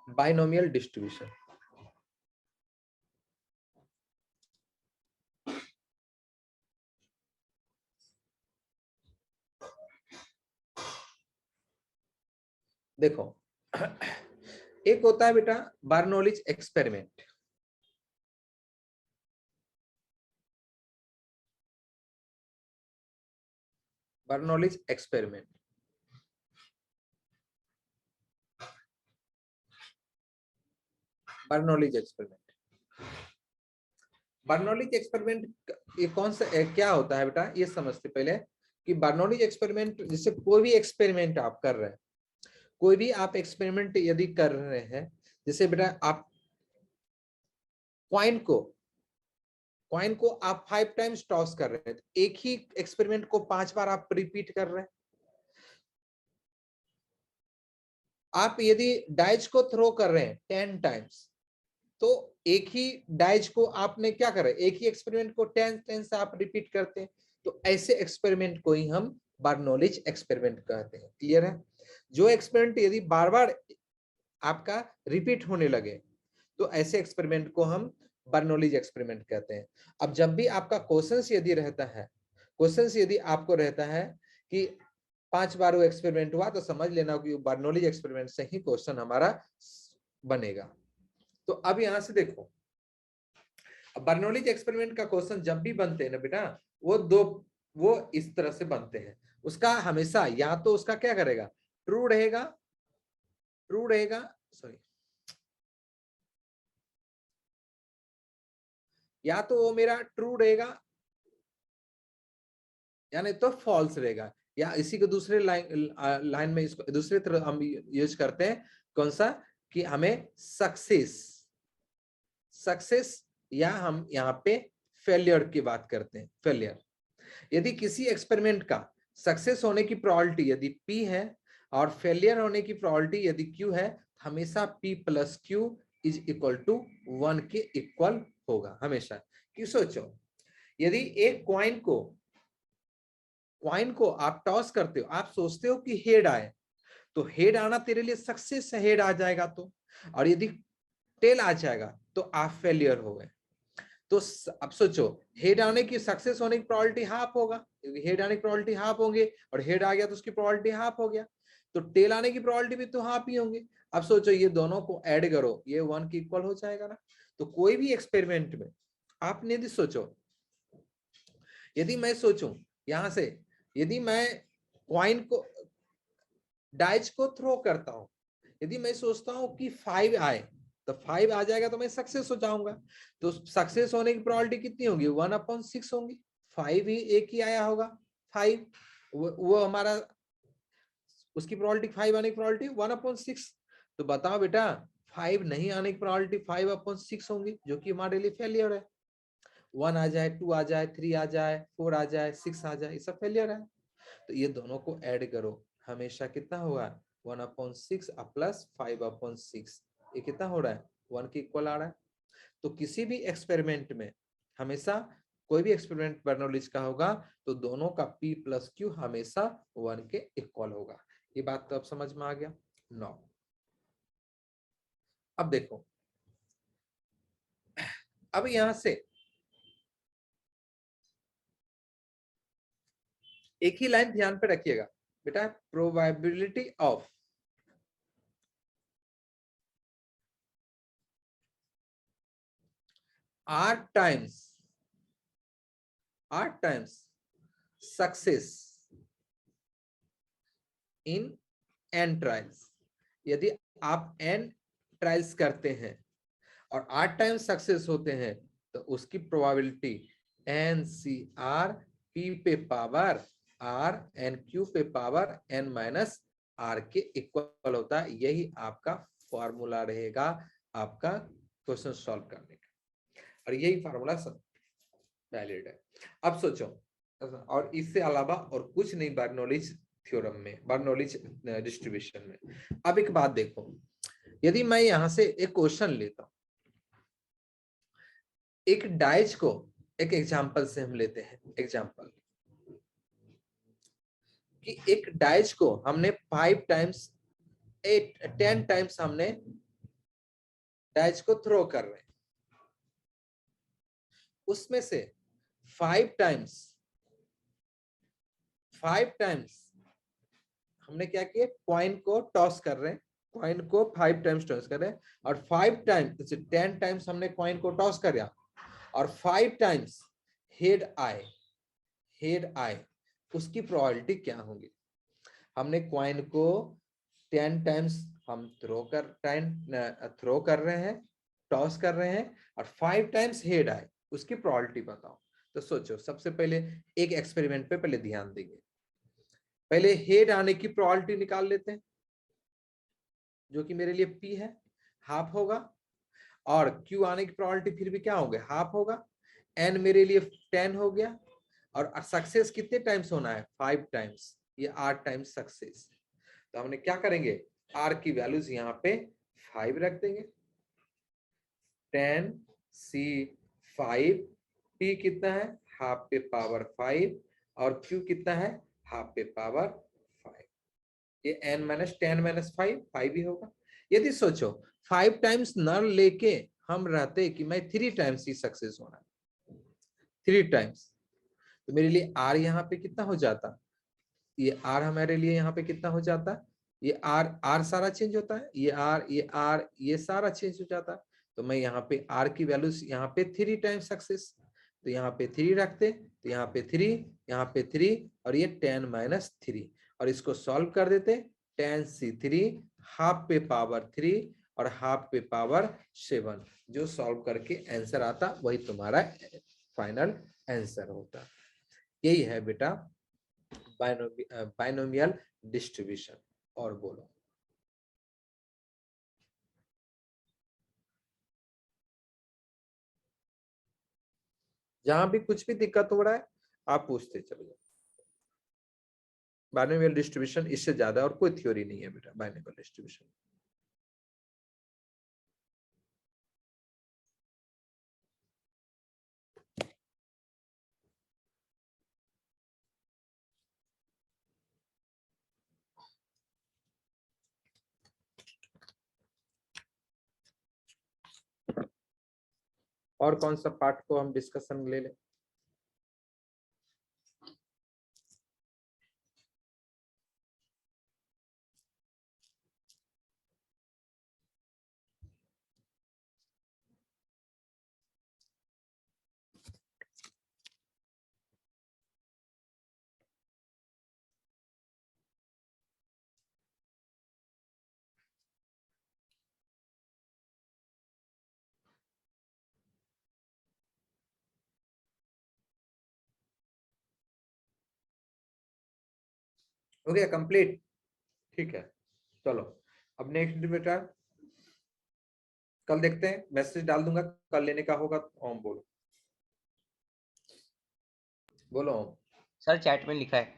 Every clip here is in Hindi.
Binomial distribution. देखो एक होता है बेटा Bernoulli's experiment, Bernoulli's experiment, Bernoulli's experiment. Bernoulli's experiment ये कौन सा क्या होता है बेटा, ये समझते पहले कि बर्नौलीज एक्सपेरिमेंट जैसे कोई भी एक्सपेरिमेंट आप कर रहे हैं, कोई भी आप एक्सपेरिमेंट यदि कर रहे हैं, जैसे बेटा आप कॉइन को आप 5 टाइम्स टॉस कर रहे हैं, तो एक ही एक्सपेरिमेंट को 5 बार आप रिपीट कर रहे हैं। आप यदि डाइज को थ्रो कर रहे हैं 10 टाइम्स, तो एक ही डाइज को आपने क्या करा, एक ही एक्सपेरिमेंट को 10 टाइम्स आप रिपीट करते हैं, तो ऐसे एक्सपेरिमेंट को ही हम बर्नौलीज एक्सपेरिमेंट कहते हैं। क्लियर है? जो एक्सपेरिमेंट यदि बार बार आपका रिपीट होने लगे, तो ऐसे एक्सपेरिमेंट को हम बर्नौलीज एक्सपेरिमेंट कहते हैं। अब जब भी आपका क्वेश्चंस यदि रहता है, क्वेश्चंस यदि आपको रहता है कि 5 बार वो एक्सपेरिमेंट हुआ, तो समझ लेना कि बर्नौलीज एक्सपेरिमेंट से ही क्वेश्चन हमारा बनेगा। तो अब यहां से देखो, बर्नौलीज एक्सपेरिमेंट का क्वेश्चन जब भी बनते हैं ना बेटा, वो इस तरह से बनते हैं। उसका हमेशा या तो उसका क्या करेगा, ट्रू रहेगा, सॉरी, या तो वो मेरा ट्रू रहेगा या नहीं तो फॉल्स रहेगा। या इसी को दूसरे लाइन में इसको दूसरी तरह हम यूज करते हैं, कौन सा, कि हमें सक्सेस या हम यहाँ पे फेलियर की बात करते हैं। फेलियर, यदि किसी एक्सपेरिमेंट का सक्सेस होने की प्रोबेबिलिटी यदि P है और फेलियर होने की प्रोबेबिलिटी यदि Q है, हमेशा P plus Q is equal to 1 के इक्वल होगा हमेशा। कि सोचो यदि एक कॉइन को आप टॉस करते हो, आप सोचते हो कि हेड आए, तो हेड आना तेरे लिए सक्सेस है, हेड आ जाएगा तो, और यदि टेल आ जाएगा तो आप फेलियर हो गए। तो अब सोचो हेड आने की सक्सेस होने की प्रोबेबिलिटी हाफ होगा, क्योंकि हेड आने की प्रोबेबिलिटी हाफ होंगे, और हेड आ गया तो उसकी प्रोबेबिलिटी हाफ हो गया, तो टेल आने की प्रोबेबिलिटी भी तो हाफ ही होंगे। अब सोचो ये दोनों को ऐड करो, ये 1 के इक्वल हो जाएगा ना। तो कोई भी एक्सपेरिमेंट में आपने यदि सोचो, यदि मैं सोचूं यहां से, यदि मैं कॉइन को डाइज को थ्रो करता हूं, यदि मैं सोचता हूं कि 5 आए, तो 5 आ जाएगा तो मैं सक्सेस हो जाऊंगा। तो सक्सेस होने की प्रोबेबिलिटी कितनी होगी, 1/6 होंगी। 5 ही एक ही आया होगा, 5 वो हमारा उसकी प्रोबेबिलिटी 5 आने की प्रोबेबिलिटी 1/6। तो बताओ बेटा 5 नहीं आने की प्रोबेबिलिटी 5/6 होंगी, जो कि हमारे लिए फेलियर है। 1 आ जाए, 2 आ जाए, 3 आ जाए, 4 आ जाए, 6 आ जाए, ये सब फेलियर है। तो ये दोनों को ऐड करो, हमेशा कितना होगा, 1/6 प्लस 5/6, ये कितना हो रहा है, 1 के इक्वल आ रहा है। तो किसी भी एक्सपेरिमेंट में हमेशा, कोई भी एक्सपेरिमेंट बर्नौलीज का होगा, तो दोनों का P प्लस Q हमेशा 1 के इक्वल होगा। ये बात तो अब समझ में आ गया। 9, अब देखो, अब यहां से एक ही लाइन ध्यान पे रखिएगा बेटा, probability of R times success in n trials. यदि आप n ट्रायल्स करते हैं और 8 टाइम्स सक्सेस होते हैं, तो उसकी प्रोबेबिलिटी NCR P पे पावर R NQ पे पावर n माइनस R के इक्वल होता है। यही आपका फॉर्मूला रहेगा आपका क्वेश्चन सॉल्व करने का, और यही फॉर्मूला वैलिड है। अब सोचो, और इससे अलावा और कुछ नहीं बर्नौलीज थ्योरम में, बर्नौलीज डिस्ट्रीब्यूशन में। अब एक बात देखो, यदि मैं यहां से एक क्वेश्चन लेता हूं, एक डाइज को, एक एग्जांपल से हम लेते हैं, एग्जांपल कि एक डाइज को हमने 5 टाइम्स 10 टाइम्स हमने डाइज को थ्रो कर रहे हैं, उसमें से 5 टाइम्स हमने क्या किया, कॉइन को टॉस कर रहे हैं, कॉइन को 5 टाइम्स टॉस कर रहे हैं, और 5 टाइम्स 10 टाइम्स हमने कॉइन को टॉस कर दिया, और 5 टाइम्स हेड आए, उसकी प्रोबेबिलिटी क्या होगी। हमने कॉइन को 10 टाइम्स हम थ्रो कर रहे हैं, टॉस कर रहे हैं, और 5 टाइम्स हेड आए, उसकी प्रोबेबिलिटी बताओ। तो सोचो, सबसे पहले एक एक्सपेरिमेंट पे पहले ध्यान देंगे। पहले हेड आने की प्रोबेबिलिटी निकाल लेते हैं, जो कि मेरे लिए P है, हाफ होगा, और Q आने की प्रोबेबिलिटी फिर भी क्या होगा, हाफ होगा, N मेरे लिए 10 हो गया, और सक्सेस कितने टाइम्स होना है, 5 टाइम्स, ये 8 टाइम्स सक्सेस। तो हमने क्या करेंगे, R की वैल्यूज यहाँ पे 5 रख देंगे, 10 C 5, P कितना है, हाफ पे पावर 5, और Q कितना है, हाफ पे पावर 5। ये n-10 - 5 ही होगा। यदि सोचो 5 टाइम्स न लेके हम रहते कि मैं 3 टाइम्स ही सक्सेस होना है, 3 टाइम्स, तो मेरे लिए R यहाँ पे कितना हो जाता, ये R हमारे लिए यहाँ पे कितना हो जाता, ये R सारा चेंज होता है, ये सारा चेंज हो जाता है। तो मैं यहाँ पे R की वैल्यू यहाँ पे 3 टाइम्स सक्सेस, तो यहाँ पे 3 रखते, तो यहाँ पे 3, यहाँ पे 3, और ये 10 - 3, और इसको सॉल्व कर देते, 10C3 हाफ पे पावर 3 और हाफ पे पावर 7, जो सॉल्व करके आंसर आता वही तुम्हारा फाइनल आंसर होता। यही है बेटा बाइनोमियल डिस्ट्रीब्यूशन। और बोलो, जहां भी कुछ भी दिक्कत हो रहा है आप पूछते चले जाओ। बाइनोमियल डिस्ट्रीब्यूशन इससे ज्यादा और कोई थ्योरी नहीं है बेटा बाइनोमियल डिस्ट्रीब्यूशन। और कौन सा पार्ट को हम डिस्कशन ले लें। हो गया कंप्लीट, ठीक है। चलो अब नेक्स्ट बेटा, कल देखते हैं, मैसेज डाल दूंगा, कल लेने का होगा तो ओम बोलो, बोलो ओम। सर चैट में लिखा है।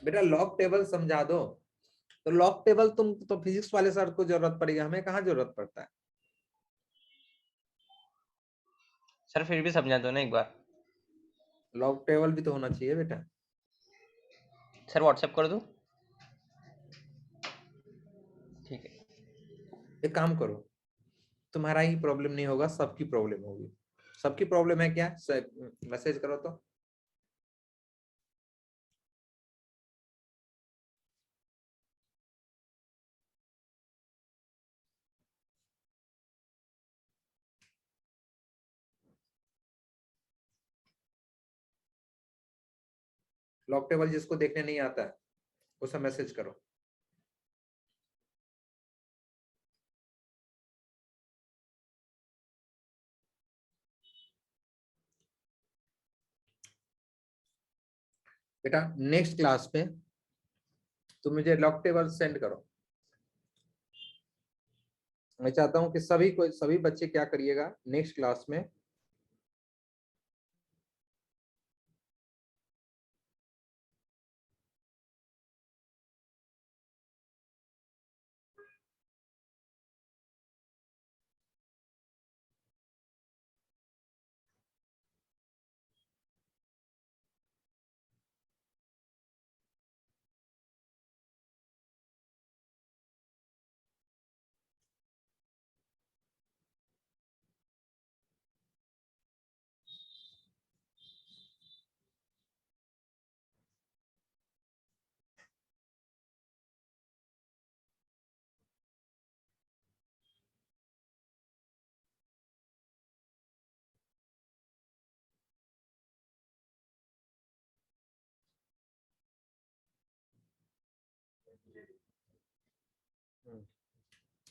बेटा लॉग टेबल समझा दो, तो लॉग टेबल तुम तो फिजिक्स वाले सर को जरूरत पड़ेगी, हमें कहाँ जरूरत पड़ता है। सर फिर भी समझा दो ना एक बार। लॉग टेबल भी तो होना चाहिए बेटा। सर व्हाट्सएप कर दो। ठीक है। एक काम करो, तुम्हारा ही प्रॉब्लम नहीं होगा, सबकी प्रॉब्लम होगी। सबकी प्रॉब्लम है क्या, मैसेज करो तो। लॉग टेबल जिसको देखने नहीं आता है उसे मैसेज करो। बेटा नेक्स्ट क्लास में तुम मुझे लॉग टेबल सेंड करो। मैं चाहता हूं कि सभी बच्चे क्या करिएगा नेक्स्ट क्लास में,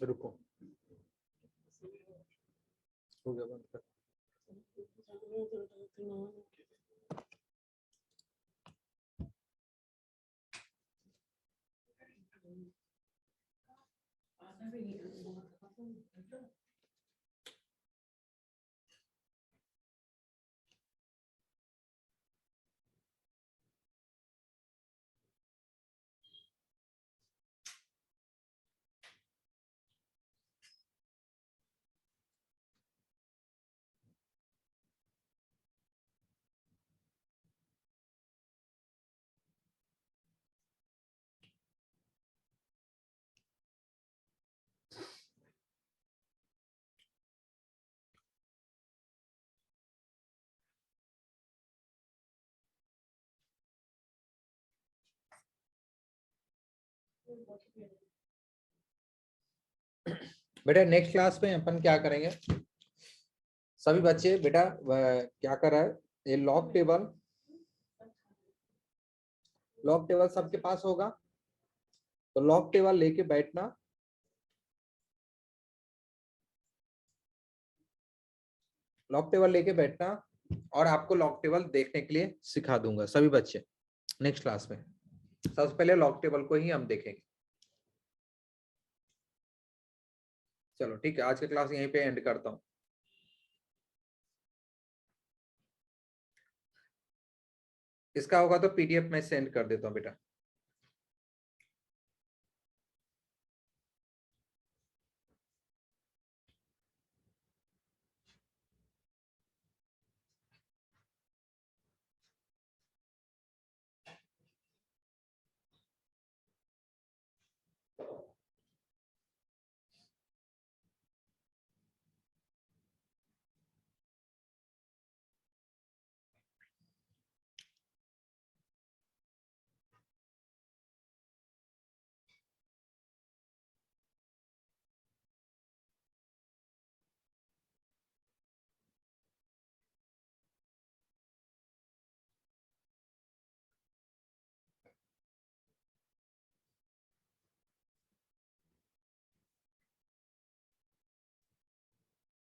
रुको, हो गया बंद कर। बेटा नेक्स्ट क्लास में अपन क्या करेंगे, सभी बच्चे बेटा क्या कर रहा है, ये लॉग टेबल सबके पास होगा, तो लॉग टेबल लेके बैठना, लॉग टेबल लेके बैठना, और आपको लॉग टेबल देखने के लिए सिखा दूंगा सभी बच्चे नेक्स्ट क्लास में। सबसे पहले लॉग टेबल को ही हम देखेंगे। चलो ठीक है, आज की क्लास यहीं पे एंड करता हूँ। इसका होगा तो पीडीएफ में सेंड कर देता हूँ बेटा।